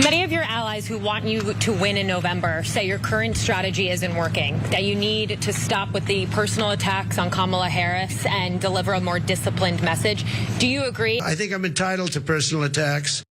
Many of your allies who want you to win in November say your current strategy isn't working, that you need to stop with the personal attacks on Kamala Harris and deliver a more disciplined message. Do you agree? I think I'm entitled to personal attacks.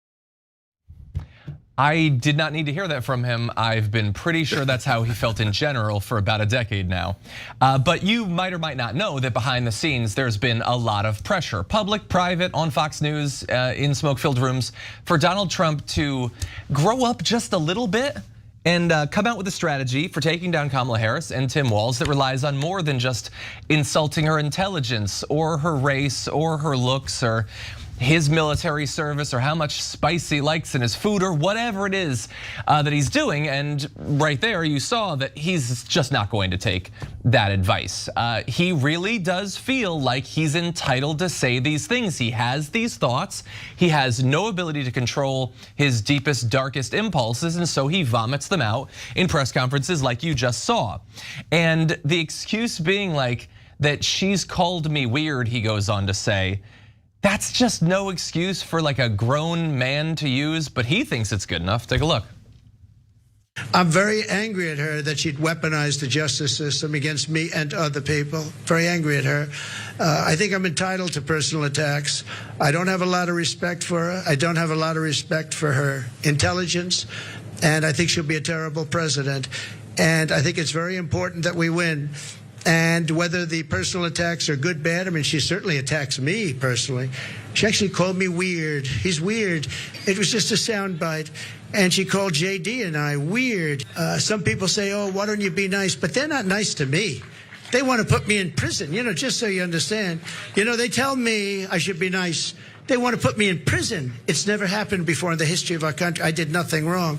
I did not need to hear that from him. I've been pretty sure that's how he felt in general for about a decade now. But you might or might not know that behind the scenes, there's been a lot of pressure, public, private, on Fox News, in smoke-filled rooms, for Donald Trump to grow up just a little bit and come out with a strategy for taking down Kamala Harris and Tim Walz that relies on more than just insulting her intelligence or her race or her looks or his military service or how much spice he likes in his food or whatever it is that he's doing. And right there you saw that he's just not going to take that advice. He really does feel like he's entitled to say these things. He has these thoughts. He has no ability to control his deepest, darkest impulses, and so he vomits them out in press conferences like you just saw. And the excuse being like that she's called me weird, he goes on to say, that's just no excuse for like a grown man to use, but he thinks it's good enough. Take a look. I'm very angry at her that she'd weaponized the justice system against me and other people. Very angry at her. I think I'm entitled to personal attacks. I don't have a lot of respect for her. I don't have a lot of respect for her intelligence. And I think she'll be a terrible president. And I think it's very important that we win. And whether the personal attacks are good, bad, I mean, she certainly attacks me personally. She actually called me weird. He's weird. It was just a soundbite. And she called JD and I weird. Some people say, oh, why don't you be nice? But they're not nice to me. They want to put me in prison, just so you understand. They tell me I should be nice. They want to put me in prison. It's never happened before in the history of our country. I did nothing wrong.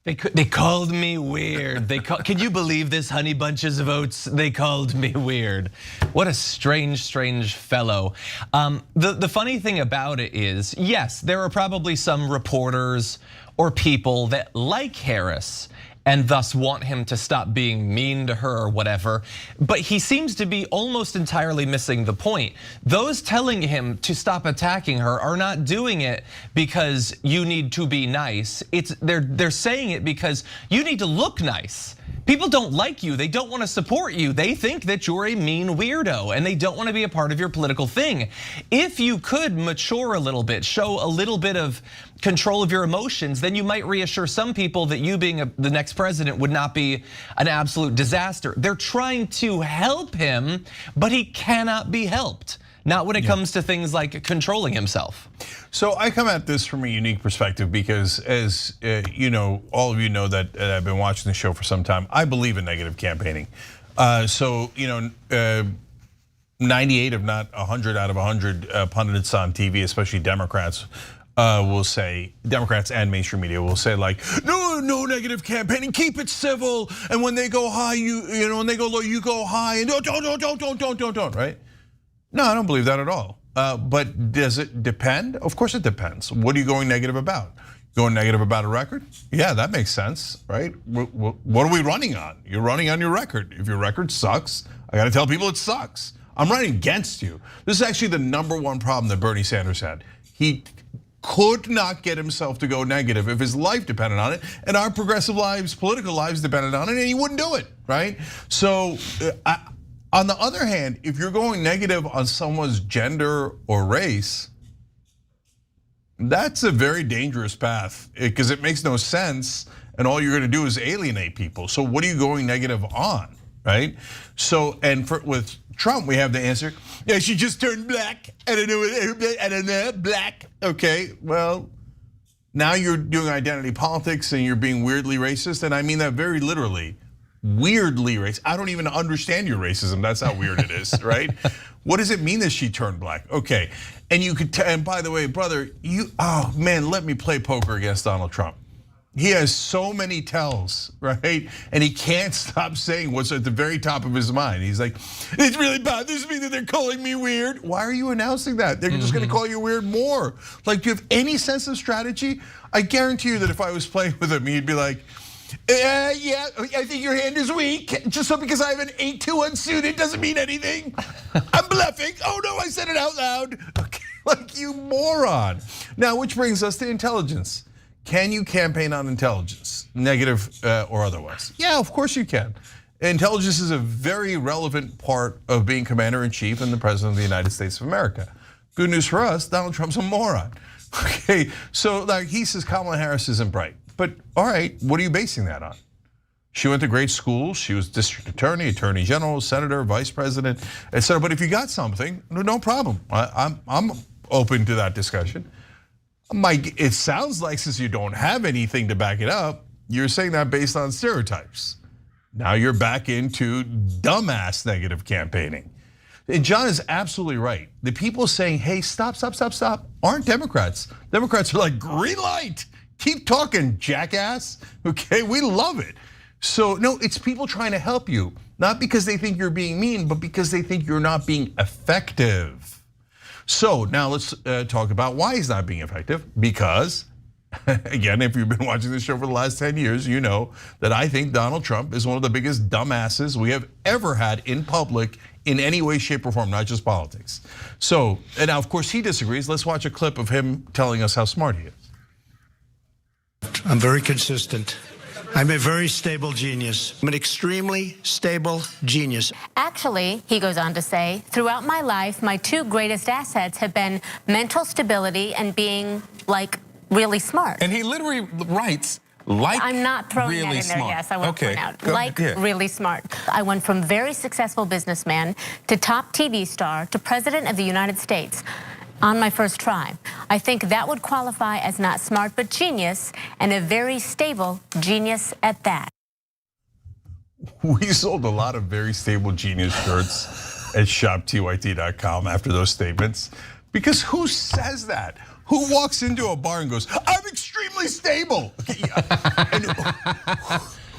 They called me weird. Can you believe this, honey bunches of oats? They called me weird. What a strange, strange fellow. The funny thing about it is, yes, there are probably some reporters or people that like Harris and thus want him to stop being mean to her or whatever. But he seems to be almost entirely missing the point. Those telling him to stop attacking her are not doing it because you need to be nice. They're saying it because you need to look nice. People don't like you, they don't want to support you. They think that you're a mean weirdo and they don't want to be a part of your political thing. If you could mature a little bit, show a little bit of control of your emotions, then you might reassure some people that you being the next president would not be an absolute disaster. They're trying to help him, but he cannot be helped. Not when it comes to things like controlling himself. So I come at this from a unique perspective because, as all of you know that I've been watching the show for some time. I believe in negative campaigning. 98 if not 100 out of 100 pundits on TV, especially Democrats, will say, Democrats and mainstream media will say like, no negative campaigning, keep it civil. And when they go high, when they go low, you go high, and don't, right? No, I don't believe that at all. But does it depend? Of course it depends. What are you going negative about? Going negative about a record? Yeah, that makes sense, right? What are we running on? You're running on your record. If your record sucks, I gotta tell people it sucks. I'm running against you. This is actually the #1 problem that Bernie Sanders had. He could not get himself to go negative if his life depended on it, and our progressive lives, political lives depended on it, and he wouldn't do it, right? So, on the other hand, if you're going negative on someone's gender or race, that's a very dangerous path because it makes no sense, and all you're going to do is alienate people. So what are you going negative on, right? So, and with Trump, we have the answer. Yeah, she just turned black. I don't know, black. Okay, well, now you're doing identity politics and you're being weirdly racist, and I mean that very literally. Weirdly racist. I don't even understand your racism. That's how weird it is, right? What does it mean that she turned black? Okay, and you could. And by the way, brother, oh man, let me play poker against Donald Trump. He has so many tells, right? And he can't stop saying what's at the very top of his mind. He's like, it really bothers me that they're calling me weird. Why are you announcing that? They're just gonna call you weird more. Like, do you have any sense of strategy? I guarantee you that if I was playing with him, he'd be like, yeah, I think your hand is weak. Just so because I have an 8-2 unsuited doesn't mean anything. I'm bluffing. Oh no, I said it out loud. Okay, Like, you moron. Now, which brings us to intelligence. Can you campaign on intelligence, negative or otherwise? Yeah, of course you can. Intelligence is a very relevant part of being commander-in-chief and the president of the United States of America. Good news for us, Donald Trump's a moron. Okay, so like he says Kamala Harris isn't bright. But all right, what are you basing that on? She went to great schools. She was district attorney, attorney general, senator, vice president, etc. But if you got something, no problem. I'm open to that discussion. It sounds like since you don't have anything to back it up, you're saying that based on stereotypes. Now you're back into dumbass negative campaigning. And John is absolutely right. The people saying, hey, stop, aren't Democrats. Democrats are like, green light. Keep talking, jackass. Okay, we love it. So no, it's people trying to help you. Not because they think you're being mean, but because they think you're not being effective. So now let's talk about why he's not being effective. Because, again, if you've been watching this show for the last 10 years, you know that I think Donald Trump is one of the biggest dumbasses we have ever had in public in any way, shape, or form, not just politics. So, and now of course he disagrees. Let's watch a clip of him telling us how smart he is. I'm very consistent. I'm a very stable genius. I'm an extremely stable genius. Actually, he goes on to say, throughout my life, my two greatest assets have been mental stability and being like really smart. And he literally writes, like I'm not throwing really that in there, smart. yes, I want to point out. Go Like ahead. really smart. I went from very successful businessman to top TV star to president of the United States on my first try. I think that would qualify as not smart, but genius, and a very stable genius at that. We sold a lot of very stable genius shirts at shoptyt.com after those statements. Because who says that? Who walks into a bar and goes, I'm extremely stable?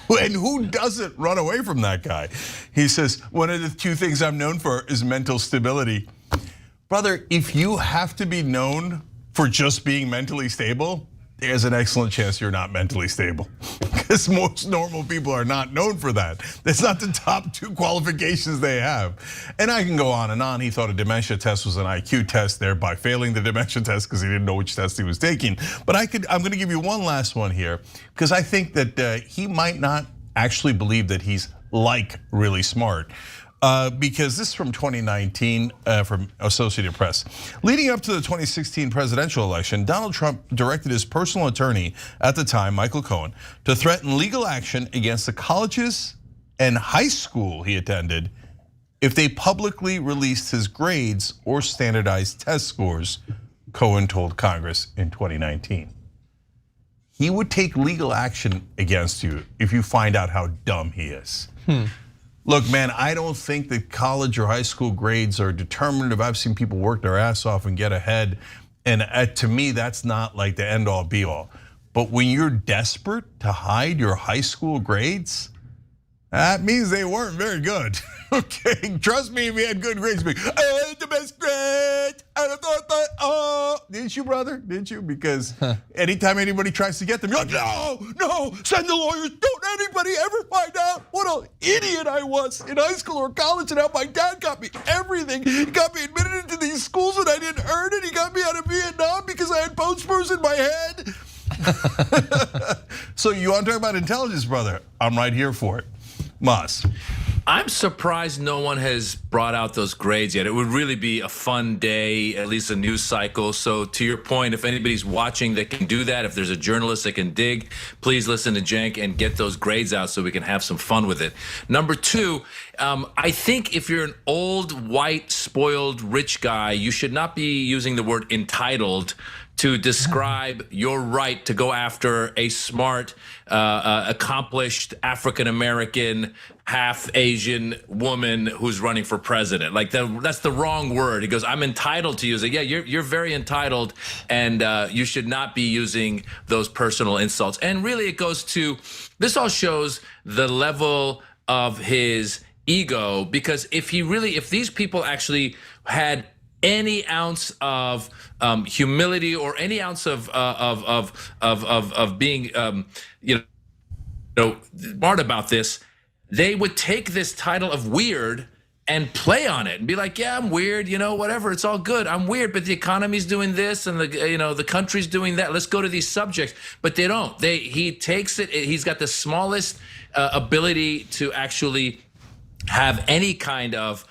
And who doesn't run away from that guy? He says, one of the two things I'm known for is mental stability. Brother, if you have to be known for just being mentally stable, there's an excellent chance you're not mentally stable. Because most normal people are not known for that. That's not the top two qualifications they have. And I can go on and on. He thought a dementia test was an IQ test, thereby failing the dementia test because he didn't know which test he was taking. But I'm gonna give you one last one here, because I think that he might not actually believe that he's like really smart. Because this is from 2019 from Associated Press. Leading up to the 2016 presidential election, Donald Trump directed his personal attorney at the time, Michael Cohen, to threaten legal action against the colleges and high school he attended if they publicly released his grades or standardized test scores, Cohen told Congress in 2019. He would take legal action against you if you find out how dumb he is. Look, man, I don't think that college or high school grades are determinative. I've seen people work their ass off and get ahead. And to me, that's not like the end all be all. But when you're desperate to hide your high school grades, that means they weren't very good. Okay, trust me, if you had good grades, I had the best grade. I thought, oh, didn't you, brother? Didn't you? Because anytime anybody tries to get them, you're like, no, send the lawyers. Don't anybody ever find out what an idiot I was in high school or college and how my dad got me everything. He got me admitted into these schools and I didn't earn it. He got me out of Vietnam because I had bone spurs in my head. So you want to talk about intelligence, brother? I'm right here for it. Mas. I'm surprised no one has brought out those grades yet. It would really be a fun day, at least a news cycle. So to your point, if anybody's watching that can do that, if there's a journalist that can dig, please listen to Cenk and get those grades out so we can have some fun with it. Number two, I think if you're an old, white, spoiled, rich guy, you should not be using the word entitled to describe your right to go after a smart, accomplished African-American, half Asian woman who's running for president. Like that's the wrong word. He goes, I'm entitled to use it. Yeah, you're very entitled, and you should not be using those personal insults. And really it goes to, this all shows the level of his ego, because if these people actually had any ounce of humility or any ounce of being smart about this, they would take this title of weird and play on it and be like, yeah, I'm weird, whatever, it's all good. I'm weird, but the economy's doing this and the country's doing that. Let's go to these subjects. But they don't. He takes it. He's got the smallest ability to actually have any kind of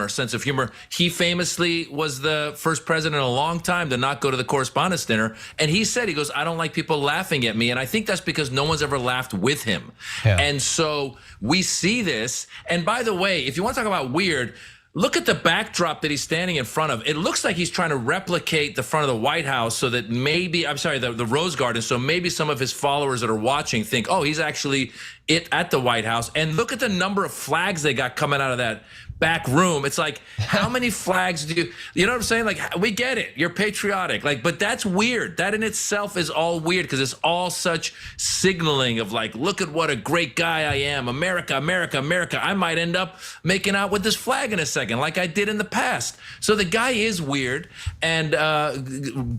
sense of humor. He famously was the first president in a long time to not go to the correspondence dinner. And he goes, I don't like people laughing at me. And I think that's because no one's ever laughed with him. Yeah. And so we see this. And by the way, if you want to talk about weird, look at the backdrop that he's standing in front of. It looks like he's trying to replicate the front of the White House so that maybe, the Rose Garden, so maybe some of his followers that are watching think, oh, he's actually at the White House. And look at the number of flags they got coming out of that back room. It's like, how many flags do you know what I'm saying? Like, we get it. You're patriotic. But that's weird. That in itself is all weird because it's all such signaling of like, look at what a great guy I am. America, America, America. I might end up making out with this flag in a second like I did in the past. So the guy is weird, and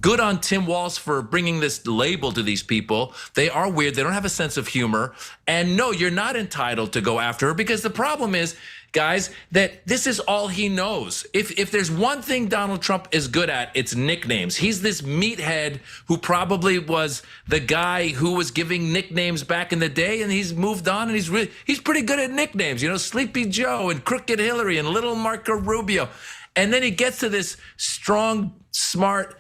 good on Tim Walz for bringing this label to these people. They are weird. They don't have a sense of humor. And no, you're not entitled to go after her because the problem is, guys, that this is all he knows. If there's one thing Donald Trump is good at, it's nicknames. He's this meathead who probably was the guy who was giving nicknames back in the day, and he's moved on, and he's pretty good at nicknames. Sleepy Joe and Crooked Hillary and Little Marco Rubio. And then he gets to this strong, smart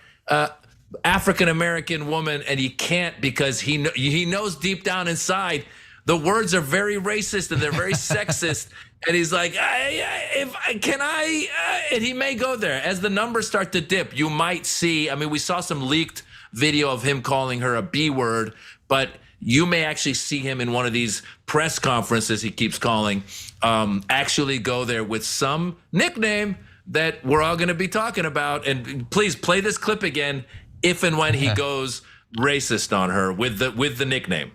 African-American woman, and he can't because he knows deep down inside the words are very racist and they're very sexist. And he's like, and he may go there. As the numbers start to dip, you might see, we saw some leaked video of him calling her a B word, but you may actually see him in one of these press conferences he keeps calling, actually go there with some nickname that we're all going to be talking about. And please play this clip again if and when he goes racist on her with the nickname.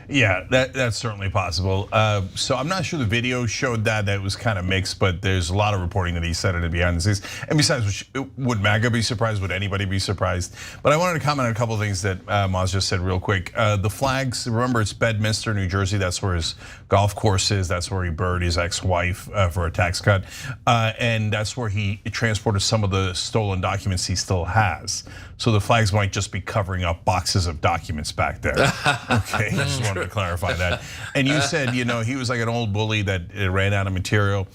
Yeah, that's certainly possible. So I'm not sure the video showed that. That was kind of mixed, but there's a lot of reporting that he said it behind the scenes. And besides, would MAGA be surprised? Would anybody be surprised? But I wanted to comment on a couple of things that Maz just said real quick. The flags, remember it's Bedminster, New Jersey. That's where his golf course is. That's where he buried his ex-wife for a tax cut. And that's where he transported some of the stolen documents he still has. So the flags might just be covering up boxes of documents back there. Okay, I just wanted to clarify that. And you said, he was like an old bully that ran out of material.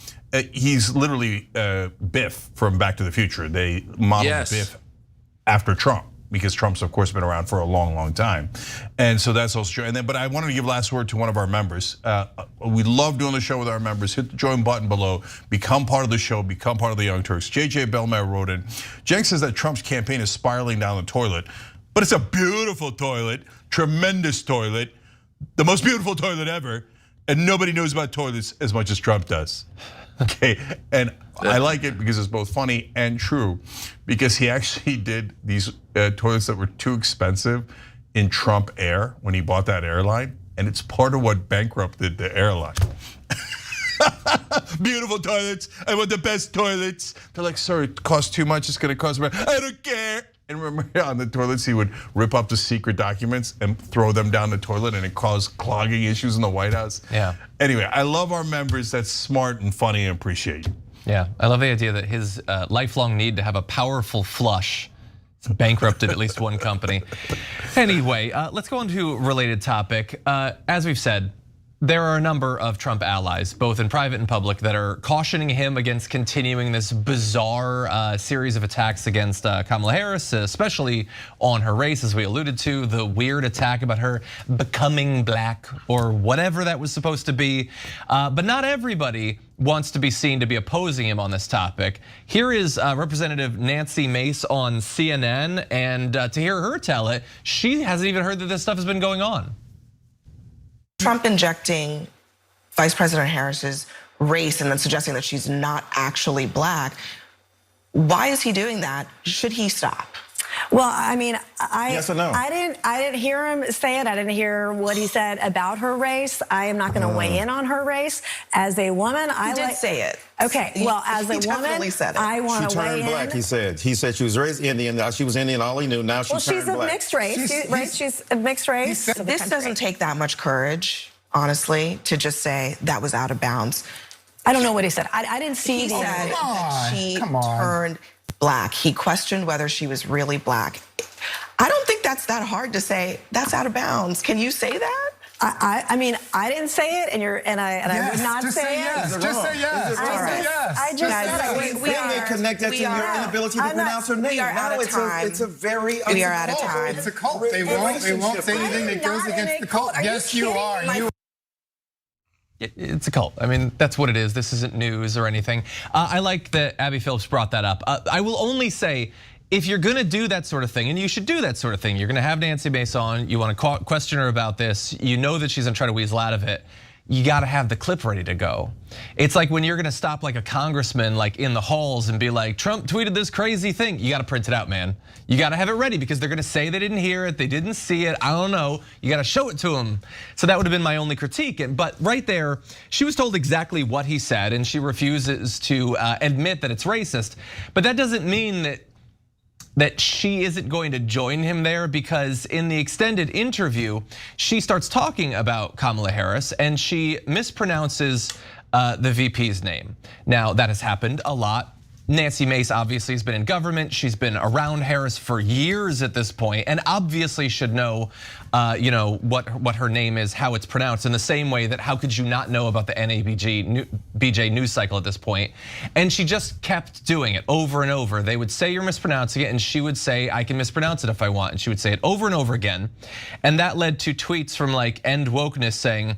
He's literally Biff from Back to the Future. They modeled Biff after Trump, because Trump's of course been around for a long, long time. And so that's also true. And then, but I wanted to give last word to one of our members. We love doing the show with our members. Hit the join button below, become part of the show, become part of the Young Turks. JJ Belmar wrote in. Cenk says that Trump's campaign is spiraling down the toilet, but it's a beautiful toilet, tremendous toilet, the most beautiful toilet ever, and nobody knows about toilets as much as Trump does. Okay, and I like it because it's both funny and true, because he actually did these toilets that were too expensive in Trump Air when he bought that airline, and it's part of what bankrupted the airline. Beautiful toilets, I want the best toilets. They're like, sir, it costs too much, it's gonna cost more. I don't care. And remember, on the toilets, he would rip up the secret documents and throw them down the toilet, and it caused clogging issues in the White House. Yeah. Anyway, I love our members. That's smart and funny and appreciate. Yeah, I love the idea that his lifelong need to have a powerful flush bankrupted at least one company. Anyway, let's go on to a related topic. As we've said, there are a number of Trump allies, both in private and public, that are cautioning him against continuing this bizarre series of attacks against Kamala Harris, especially on her race, as we alluded to, the weird attack about her becoming black or whatever that was supposed to be. But not everybody wants to be seen to be opposing him on this topic. Here is Representative Nancy Mace on CNN, and to hear her tell it, she hasn't even heard that this stuff has been going on. Trump injecting Vice President Harris's race and then suggesting that she's not actually black. Why is he doing that? Should he stop? Well, I mean, yes or no? I didn't hear him say it. I didn't hear what he said about her race. I am not going to weigh in on her race. As a woman, I did say it. Okay, well, as a woman, I want to weigh in. She turned black. He said she was raised Indian. Now she was Indian. All he knew. Now she turned black. Well, she's a mixed race. She's a mixed race. This doesn't take that much courage, honestly, to just say that was out of bounds. I don't know what he said. I didn't see He the said interview. that she turned black. He questioned whether she was really black. I don't think that's that hard to say. That's out of bounds. Can you say that? I mean, I didn't say it, and I would not say it. Yes. Just say yes. I just Guys, We may connect that to your inability to pronounce her name. We are out of time. It's a very. We are out of time. It's a cult. They won't say anything that goes against the cult. Yes, you are. It's a cult. I mean, that's what it is. This isn't news or anything. I like that Abby Phillips brought that up. I will only say, if you're gonna do that sort of thing, and you should do that sort of thing, you're gonna have Nancy Mace on, you wanna question her about this, you know that she's gonna try to weasel out of it, you gotta have the clip ready to go. It's like when you're gonna stop like a congressman like in the halls and be like, Trump tweeted this crazy thing, you gotta print it out, man. You gotta have it ready because they're gonna say they didn't hear it, they didn't see it, I don't know, you gotta show it to them. So that would have been my only critique, but right there, she was told exactly what he said and she refuses to admit that it's racist, but that doesn't mean that she isn't going to join him there, because in the extended interview, she starts talking about Kamala Harris and she mispronounces the VP's name. Now, that has happened a lot. Nancy Mace obviously has been in government. She's been around Harris for years at this point, and obviously should know, what her name is, how it's pronounced. In the same way that how could you not know about the BJ news cycle at this point? And she just kept doing it over and over. They would say you're mispronouncing it, and she would say I can mispronounce it if I want, and she would say it over and over again. And that led to tweets from like End Wokeness saying,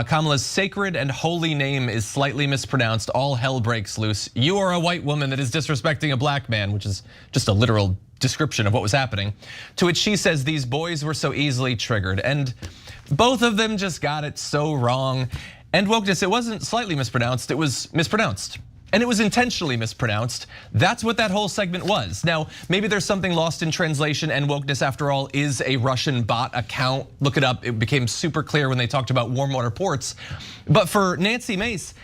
Kamala's sacred and holy name is slightly mispronounced. All hell breaks loose. You are a white woman that is disrespecting a black man, which is just a literal description of what was happening. To which she says these boys were so easily triggered, and both of them just got it so wrong. And Wokeness, it wasn't slightly mispronounced, it was mispronounced. And it was intentionally mispronounced. That's what that whole segment was. Now, maybe there's something lost in translation, and Wokeness, after all, is a Russian bot account. Look it up, it became super clear when they talked about warm water ports. But for Nancy Mace,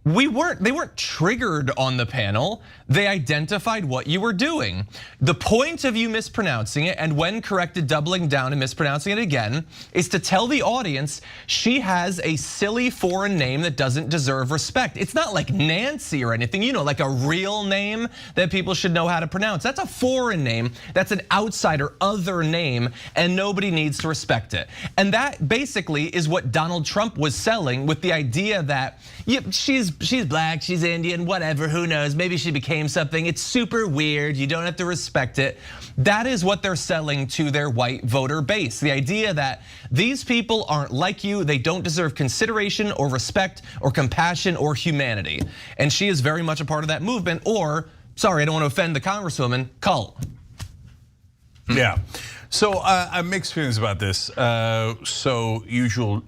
they weren't triggered on the panel. They identified what you were doing. The point of you mispronouncing it, and when corrected, doubling down and mispronouncing it again, is to tell the audience she has a silly foreign name that doesn't deserve respect. It's not like Nancy or anything, like a real name that people should know how to pronounce. That's a foreign name, that's an outsider, other name, and nobody needs to respect it. And that basically is what Donald Trump was selling with the idea that she's black, she's Indian, whatever, who knows, maybe she became something. It's super weird, you don't have to respect it. That is what they're selling to their white voter base. The idea that these people aren't like you, they don't deserve consideration or respect or compassion or humanity. And she is very much a part of that movement, or, sorry, I don't want to offend the Congresswoman, cult. Yeah, so I'm mixed feelings about this. So usual,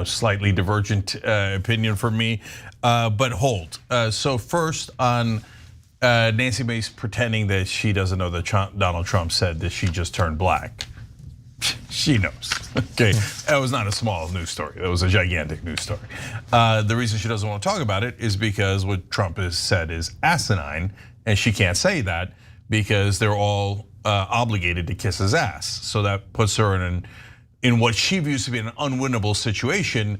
slightly divergent opinion from me, but hold. So first on Nancy Mace pretending that she doesn't know that Donald Trump said that she just turned black. She knows, okay? That was not a small news story, that was a gigantic news story. The reason she doesn't want to talk about it is because what Trump has said is asinine, and she can't say that because they're all obligated to kiss his ass. So that puts her in what she views to be an unwinnable situation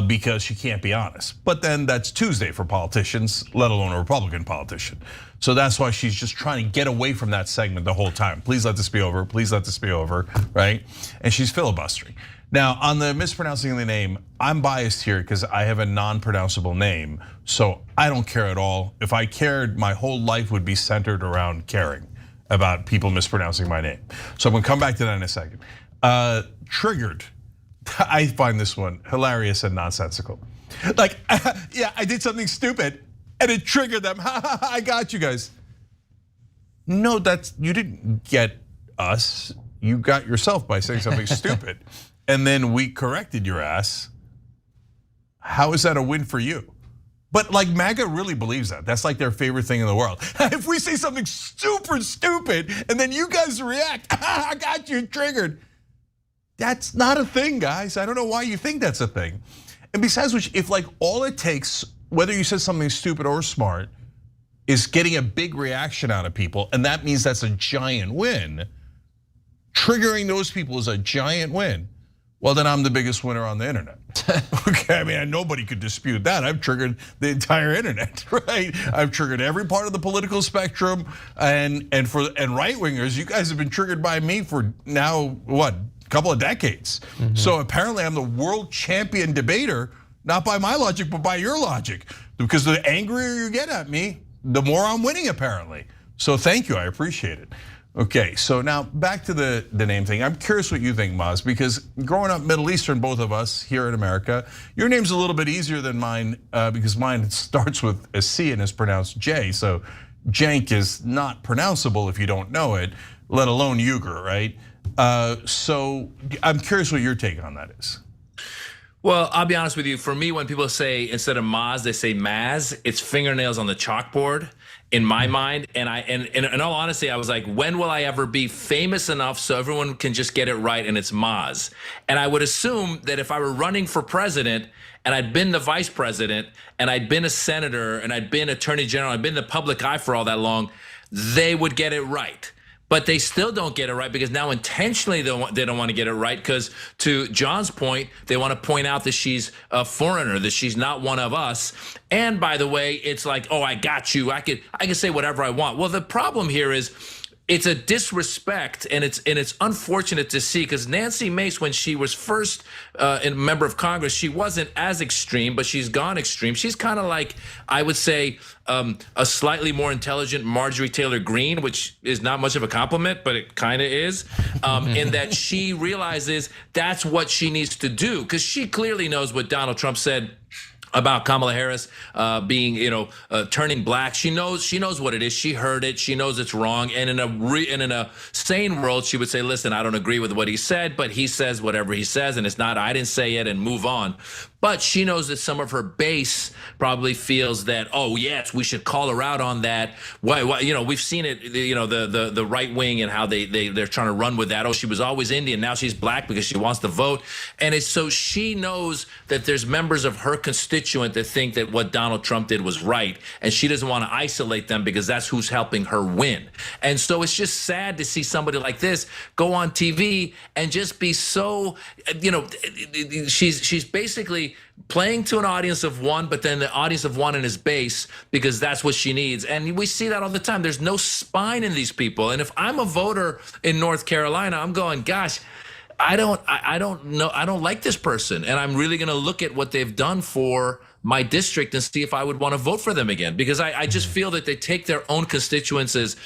because she can't be honest. But then that's Tuesday for politicians, let alone a Republican politician. So that's why she's just trying to get away from that segment the whole time. Please let this be over, please let this be over, right? And she's filibustering. Now, on the mispronouncing of the name, I'm biased here because I have a non-pronounceable name, so I don't care at all. If I cared, my whole life would be centered around caring about people mispronouncing my name. So I'm gonna come back to that in a second. Triggered, I find this one hilarious and nonsensical. Like, yeah, I did something stupid and it triggered them. I got you guys. No, you didn't get us. You got yourself by saying something stupid. And then we corrected your ass. How is that a win for you? But like MAGA really believes that. That's like their favorite thing in the world. If we say something super stupid and then you guys react, I got you triggered. That's not a thing, guys. I don't know why you think that's a thing. And besides which, if like all it takes, whether you said something stupid or smart, is getting a big reaction out of people, and that means that's a giant win, triggering those people is a giant win. well, then I'm the biggest winner on the internet. Okay, I mean, nobody could dispute that. I've triggered the entire internet, right? I've triggered every part of the political spectrum, and right wingers. You guys have been triggered by me for now what, a couple of decades. So apparently, I'm the world champion debater, not by my logic, but by your logic. Because the angrier you get at me, the more I'm winning, apparently. So thank you, I appreciate it. Okay, so now back to the name thing. I'm curious what you think, Maz, because growing up Middle Eastern, both of us here in America, your name's a little bit easier than mine because mine starts with a C and is pronounced J. So Jank is not pronounceable if you don't know it, let alone Uyghur, right? So I'm curious what your take on that is. Well, I'll be honest with you. For me, when people say instead of Maz, they say Maz, it's fingernails on the chalkboard in my mind. And in all honesty, I was like, when will I ever be famous enough so everyone can just get it right and it's Maz? And I would assume that if I were running for president and I'd been the vice president and I'd been a senator and I'd been attorney general, I'd been the public eye for all that long, they would get it right. But they still don't get it right because now intentionally they don't want to get it right because to John's point, they want to point out that she's a foreigner, that she's not one of us. And by the way, it's like, oh, I got you. I can say whatever I want. Well, the problem here is it's a disrespect, and it's unfortunate to see because Nancy Mace, when she was first a member of Congress, she wasn't as extreme, but she's gone extreme. She's kind of like, I would say, a slightly more intelligent Marjorie Taylor Greene, which is not much of a compliment, but it kind of is, in that she realizes that's what she needs to do because she clearly knows what Donald Trump said about Kamala Harris being, turning black. She knows what it is. She heard it. She knows it's wrong. And in a sane world, she would say, "Listen, I don't agree with what he said, but he says whatever he says, and it's not I didn't say it," and move on. But she knows that some of her base probably feels that, oh yes, we should call her out on that. Why we've seen it, the right wing and how they're trying to run with that. Oh, she was always Indian, now she's black because she wants to vote. And it's so she knows that there's members of her constituent that think that what Donald Trump did was right, and she doesn't want to isolate them because that's who's helping her win. And so it's just sad to see somebody like this go on TV and just be so, she's basically playing to an audience of one, but then the audience of one in his base because that's what she needs. And we see that all the time. There's no spine in these people. And if I'm a voter in North Carolina, I'm going, gosh, I don't know. I don't like this person. And I'm really going to look at what they've done for my district and see if I would want to vote for them again, because I just feel that they take their own constituents as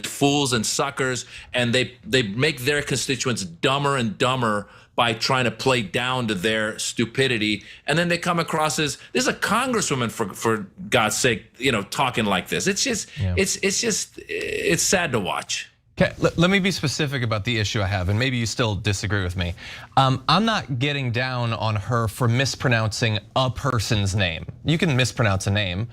fools and suckers, and they make their constituents dumber and dumber by trying to play down to their stupidity. And then they come across as, there's a congresswoman for God's sake, talking like this. It's just, it's sad to watch. Okay, let me be specific about the issue I have, and maybe you still disagree with me. I'm not getting down on her for mispronouncing a person's name. You can mispronounce a name.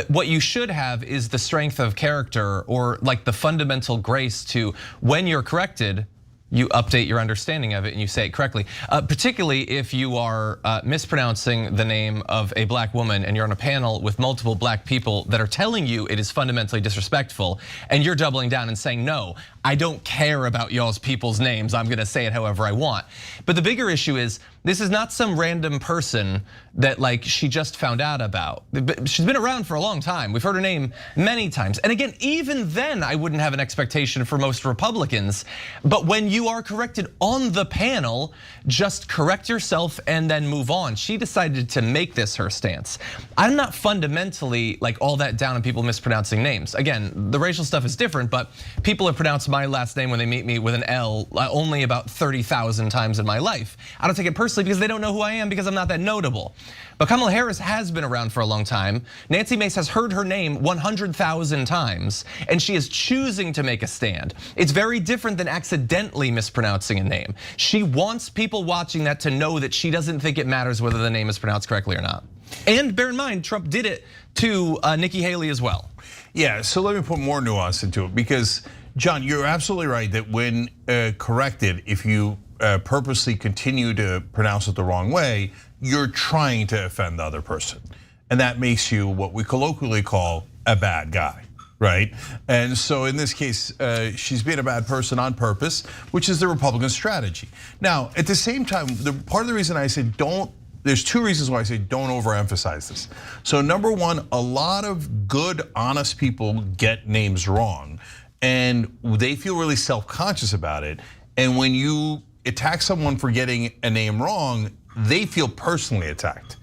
What you should have is the strength of character, or like the fundamental grace to, when you're corrected, you update your understanding of it and you say it correctly. Particularly if you are mispronouncing the name of a black woman and you're on a panel with multiple black people that are telling you it is fundamentally disrespectful, and you're doubling down and saying, no, I don't care about y'all's people's names, I'm gonna say it however I want. But the bigger issue is, this is not some random person that she just found out about. She's been around for a long time. We've heard her name many times. And again, even then I wouldn't have an expectation for most Republicans. But when you are corrected on the panel, just correct yourself and then move on. She decided to make this her stance. I'm not fundamentally all that down on people mispronouncing names. Again, the racial stuff is different, but people have pronounced my last name when they meet me with an L only about 30,000 times in my life. I don't take it personally because they don't know who I am because I'm not that notable. But Kamala Harris has been around for a long time. Nancy Mace has heard her name 100,000 times, and she is choosing to make a stand. It's very different than accidentally mispronouncing a name. She wants people watching that to know that she doesn't think it matters whether the name is pronounced correctly or not. And bear in mind, Trump did it to Nikki Haley as well. Yeah, so let me put more nuance into it, because John, you're absolutely right that when corrected, if you purposely continue to pronounce it the wrong way, you're trying to offend the other person. And that makes you what we colloquially call a bad guy, right? And so in this case, she's being a bad person on purpose, which is the Republican strategy. Now, at the same time, part of the reason I say there's two reasons why I say don't overemphasize this. So number one, a lot of good, honest people get names wrong, and they feel really self-conscious about it. And when you attack someone for getting a name wrong, they feel personally attacked.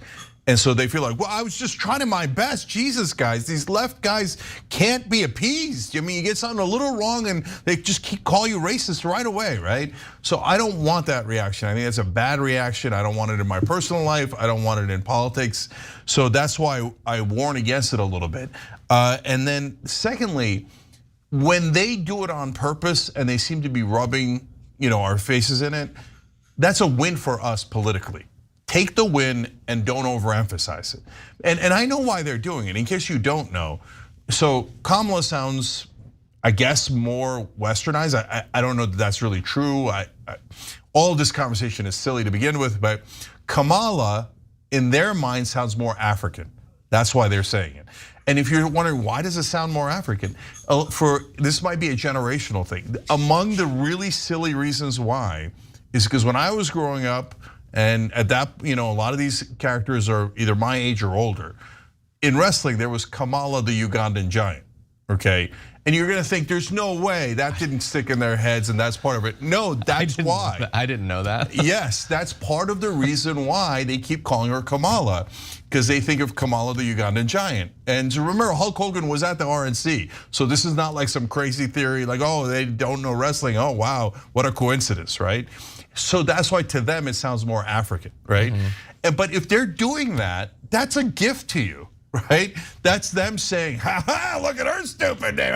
And so they feel like, well, I was just trying my best. Jesus, guys, these left guys can't be appeased. I mean, you get something a little wrong and they just call you racist right away, right? So I don't want that reaction. I think that's a bad reaction. I don't want it in my personal life. I don't want it in politics. So that's why I warn against it a little bit. And then secondly, when they do it on purpose and they seem to be rubbing, our faces in it, that's a win for us politically. Take the win and don't overemphasize it. And I know why they're doing it, in case you don't know. So Kamala sounds, I guess, more westernized. I don't know that that's really true. All of this conversation is silly to begin with, but Kamala, in their mind, sounds more African. That's why they're saying it. And if you're wondering, why does it sound more African? This might be a generational thing. Among the really silly reasons why is because when I was growing up, and at that, a lot of these characters are either my age or older. In wrestling, there was Kamala the Ugandan giant, okay? And you're gonna think there's no way that didn't stick in their heads and that's part of it. No, that's why. I didn't know that. Yes, that's part of the reason why they keep calling her Kamala, because they think of Kamala the Ugandan giant. And remember, Hulk Hogan was at the RNC. So this is not like some crazy theory like, oh, they don't know wrestling. Oh, wow, what a coincidence, right? So that's why to them it sounds more African, right? But if they're doing that, that's a gift to you, right? That's them saying, ha ha, look at her stupid name,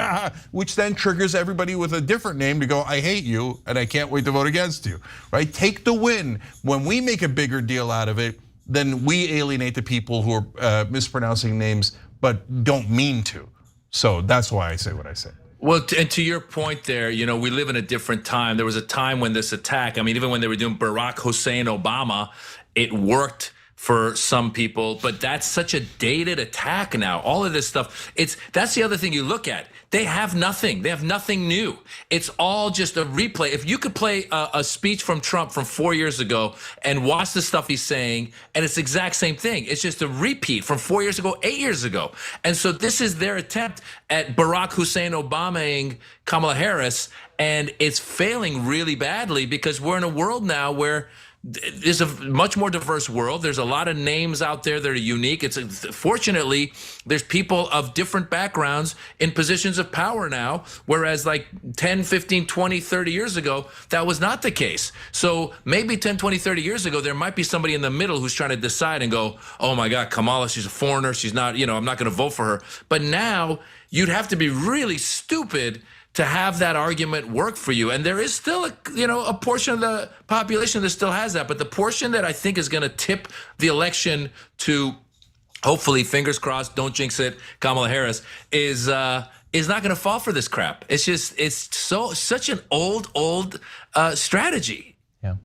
which then triggers everybody with a different name to go, I hate you and I can't wait to vote against you, right? Take the win. When we make a bigger deal out of it, then we alienate the people who are mispronouncing names but don't mean to. So that's why I say what I say. Well, and to your point there, we live in a different time. There was a time when this attack, even when they were doing Barack Hussein Obama, it worked for some people, but that's such a dated attack now. All of this stuff, that's the other thing you look at. They have nothing. They have nothing new. It's all just a replay. If you could play a speech from Trump from 4 years ago and watch the stuff he's saying, and it's the exact same thing. It's just a repeat from 4 years ago, 8 years ago. And so this is their attempt at Barack Hussein Obamaing Kamala Harris, and it's failing really badly because we're in a world now where there's a much more diverse world. There's a lot of names out there that are unique. Fortunately, there's people of different backgrounds in positions of power now, whereas like 10, 15, 20, 30 years ago, that was not the case. So maybe 10, 20, 30 years ago, there might be somebody in the middle who's trying to decide and go, oh my God, Kamala, she's a foreigner. She's not, I'm not going to vote for her. But now you'd have to be really stupid to have that argument work for you. And there is still a portion of the population that still has that. But the portion that I think is gonna tip the election to, hopefully, fingers crossed, don't jinx it, Kamala Harris, is not gonna fall for this crap. It's such an old strategy.